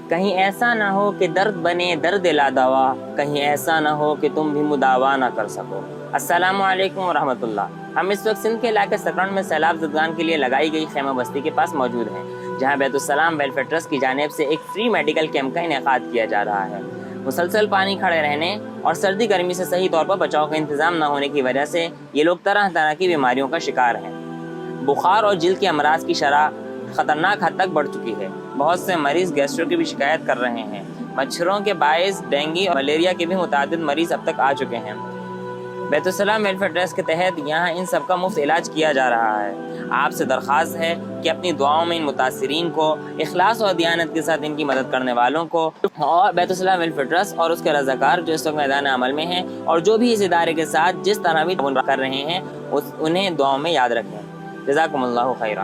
کہیں ایسا نہ ہو کہ درد بنے درد لا دوا، کہیں ایسا نہ ہو کہ تم بھی مداوا نہ کر سکو۔ السلام علیکم ورحمۃ اللہ۔ ہم اس وقت سندھ کے علاقے سکران میں سیلاب زدگان کے لیے لگائی گئی خیمہ بستی کے پاس موجود ہیں، جہاں بیت السلام ویلفیئر ٹرسٹ کی جانب سے ایک فری میڈیکل کیمپ کا انعقاد کیا جا رہا ہے۔ مسلسل پانی کھڑے رہنے اور سردی گرمی سے صحیح طور پر بچاؤ کا انتظام نہ ہونے کی وجہ سے یہ لوگ طرح طرح کی بیماریوں کا شکار ہیں۔ بخار اور جلد کے امراض کی شرح خطرناک حد تک بڑھ چکی ہے۔ بہت سے مریض گیسٹرو کی بھی شکایت کر رہے ہیں۔ مچھروں کے باعث ڈینگی اور ملیریا کے بھی متعدد مریض اب تک آ چکے ہیں۔ بیت السلام ویلفیئر ٹرسٹ کے تحت یہاں ان سب کا مفت علاج کیا جا رہا ہے۔ آپ سے درخواست ہے کہ اپنی دعاؤں میں ان متاثرین کو، اخلاص اور دیانت کے ساتھ ان کی مدد کرنے والوں کو، اور بیت السلام ویلفیئر ٹرسٹ اور اس کے رضاکار جو اس وقت میدان عمل میں ہیں اور جو بھی اس ادارے کے ساتھ جس طرح بھی تعاون کر رہے ہیں، انہیں دعاؤں میں یاد رکھیں۔ جزاکم اللہ خیرا۔